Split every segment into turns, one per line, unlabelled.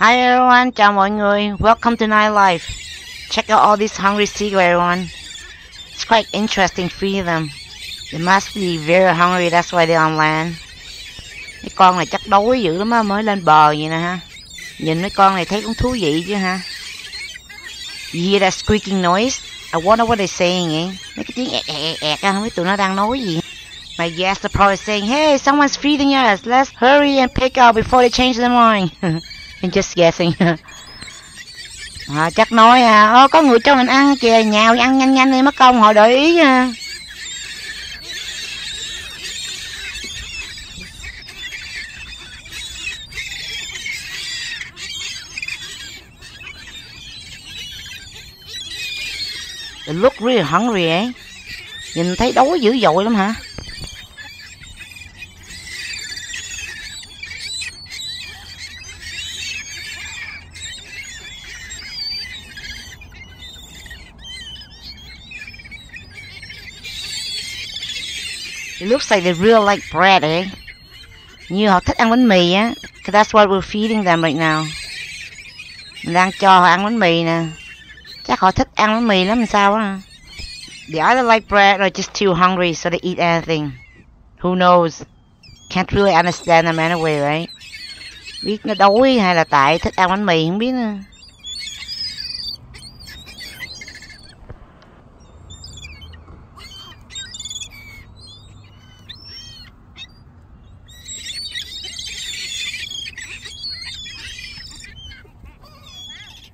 Hi everyone, chào mọi người. Welcome to Nightlife. Check out all these hungry seagulls, everyone. It's quite interesting to feed them. They must be very hungry, that's why they're on land. Mấy con này chắc đói dữ lắm á, mới lên bờ vậy nè ha. Nhìn mấy con này thấy cũng thú vị chứ ha. You hear that squeaking noise? I wonder what they're saying eh? Mấy cái tiếng ẹt ẹt ẹt á, không biết tụi nó đang nói gì. My guess they're probably saying, hey, someone's feeding us. Let's hurry and pick up before they change their mind. I'm just guessing. Chắc nói có người cho mình ăn kìa, nhào ăn nhanh nhanh đi mất công họ để ý nha. They look really hungry eh? Nhìn thấy đói dữ dội lắm hả? It looks like they really like bread eh? Như họ thích ăn bánh mì á. That's what we're feeding them right now. Mình đang cho họ ăn bánh mì nè. Chắc họ thích ăn bánh mì lắm sao á. They either like bread or just too hungry so they eat anything. Who knows? Can't really understand them anyway, right? Biết nó đói hay là tại thích ăn bánh mì không biết nữa.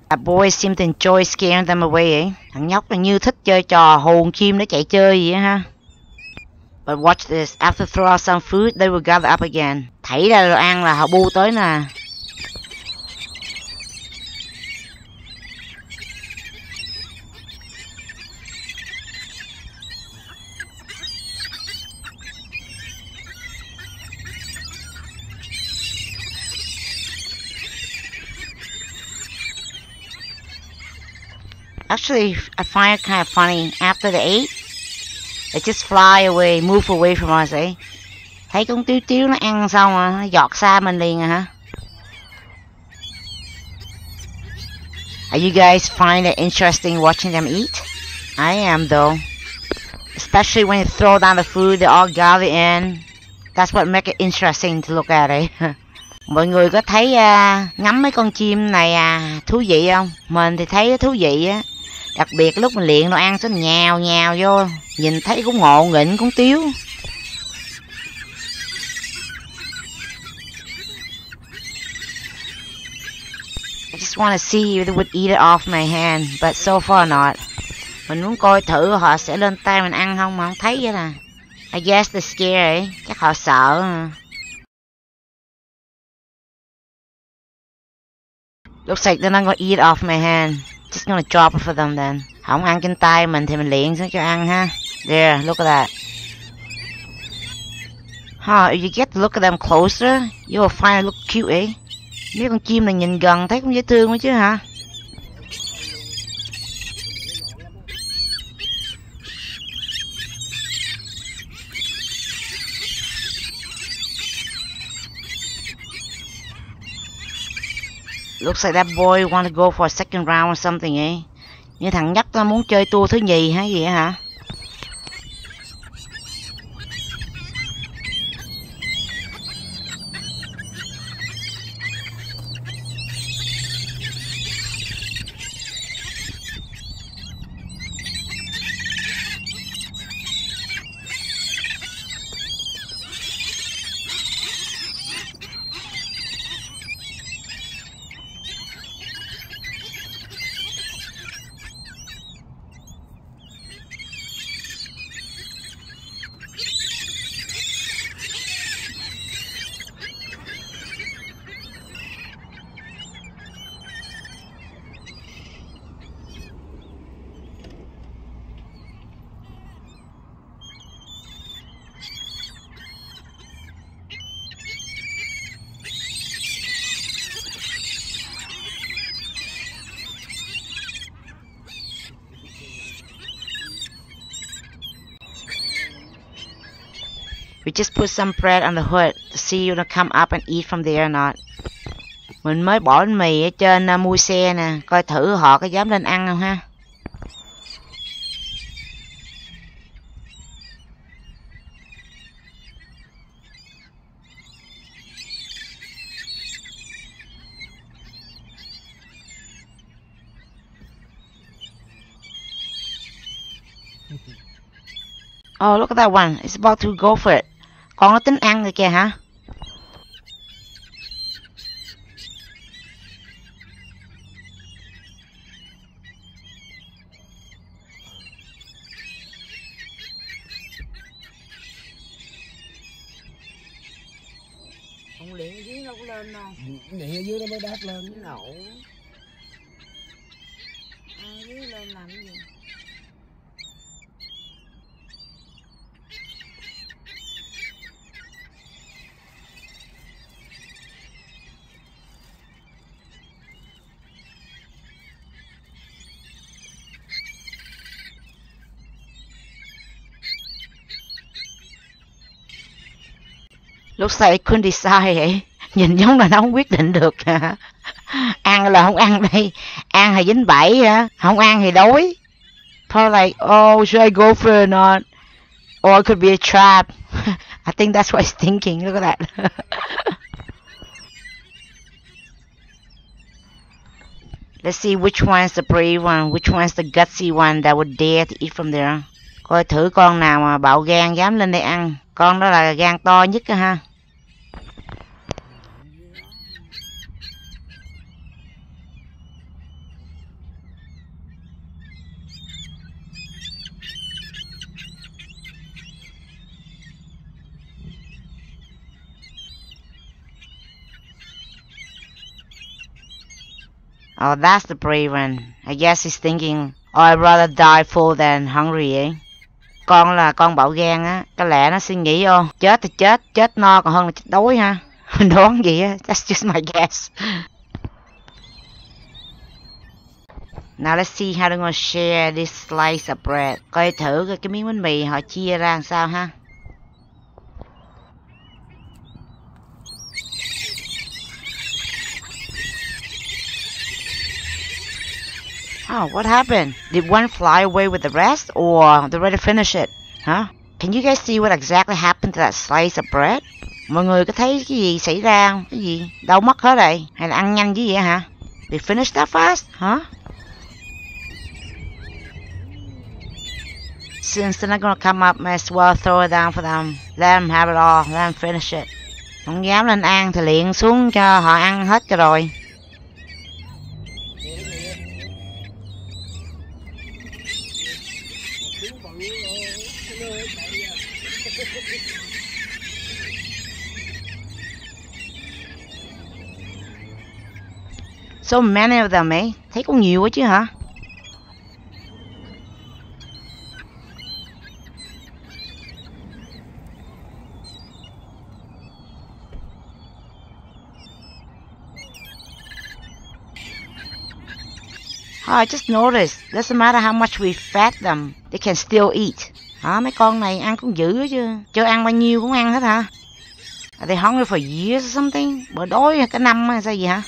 A boy seemed to enjoy scaring them away eh? Thằng nhóc là như thích chơi trò hồn chim để chạy chơi vậy ha. But watch this, after throw out some food, they will gather up again. Thấy ra đồ ăn là họ bu tới nè. Actually, I find it kind of funny. After they ate, they just fly away, move away from us eh? Thấy con tiếu tiếu nó ăn xong rồi, nó giọt xa mình liền à hả? Are you guys find it interesting watching them eat? I am though. Especially when you throw down the food, they all gather in. That's what makes it interesting to look at eh? Mọi người có thấy ngắm mấy con chim này thú vị không? Mình thì thấy thú vị á. Đặc biệt lúc mình luyện đồ ăn sẽ nhào nhào vô. Nhìn thấy cũng ngộ nghĩnh cũng tiếu. I just want to see if they would eat it off my hand, but so far not. Mình muốn coi thử họ sẽ lên tay mình ăn không mà không thấy vậy nè. I guess they're scared eh? Chắc họ sợ. Looks like they're not gonna eat off my hand. Just gonna drop it for them then. Không ăn trên tay mình thì mình luyện xuống cho ăn ha. There, look at that. If you get to look at them closer, you will find it look cute eh? Mấy con chim này nhìn gần thấy cũng dễ thương quá chứ hả? Looks like that boy want to go for a second round or something eh? Như thằng nhóc nó muốn chơi tour thứ nhì hay gì hả? We just put some bread on the hood to see you to come up and eat from there or not. Mình mới bỏ bánh mì ở trên mui xe nè, coi thử họ có dám lên ăn không ha. Oh, look at that one. It's about to go for it. Con nó tính ăn rồi kìa hả?
Không liền ở dưới đâu có lên đâu. Điện ở dưới nó mới đáp lên cái nổ. Dưới lên làm cái gì?
Looks like couldn't decide vậy. Nhìn giống là nó không quyết định được hả? Ăn là không ăn đây. Ăn thì dính bẫy hả? Không ăn thì đói. Probably like, oh, should I go for it or not? Or it could be a trap. I think that's what he's thinking. Look at that. Let's see which one's the brave one, which one's the gutsy one that would dare to eat from there. Coi thử con nào mà bạo gan dám lên đây ăn. Con đó là gan to nhất á ha. Oh, that's the brave one. I guess he's thinking, oh, I'd rather die full than hungry eh? Con là con bạo gan á, có lẽ nó suy nghĩ chết thì chết no còn hơn là chết đói ha. Mình đoán gì á, that's just my guess. Now let's see how they're gonna share this slice of bread. Coi thử cái miếng bánh mì họ chia ra làm sao ha. Oh, what happened? Did one fly away with the rest, or they already finished it? Huh? Can you guys see what exactly happened to that slice of bread? Mọi người có thấy cái gì xảy ra không? Cái gì? Đâu mất hết rồi? Hay là ăn nhanh như vậy hả? They finished that fast? Huh? Since they're not gonna come up, may as well throw it down for them. Let them have it all. Let them finish it. Không dám lên ăn thì liền xuống cho họ ăn hết cho rồi. So many of them eh? Thấy cũng nhiều quá chứ hả? Oh, I just noticed, doesn't matter how much we fed them, they can still eat. Hả? Mấy con này ăn cũng dữ chứ. Cho ăn bao nhiêu cũng ăn hết hả? Are they hungry for years or something? Bữa đói cả năm hay sao gì hả?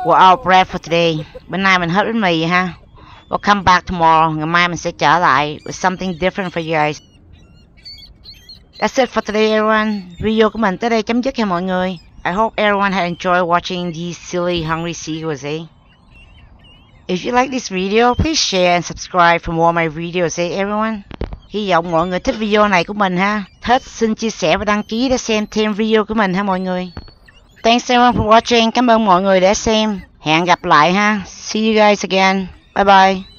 We're out bread for today. Bữa nay mình hết bánh mì vậy ha. We'll come back tomorrow. Ngày mai mình sẽ trở lại with something different for you guys. That's it for today everyone. Video của mình tới đây chấm dứt nha mọi người. I hope everyone had enjoyed watching these silly hungry seagulls eh. If you like this video, please share and subscribe for more of my videos eh everyone. Hy vọng mọi người thích video này của mình ha. Thích xin chia sẻ và đăng ký để xem thêm video của mình ha mọi người. Thanks everyone for watching. Cảm ơn mọi người đã xem. Hẹn gặp lại ha. See you guys again. Bye bye.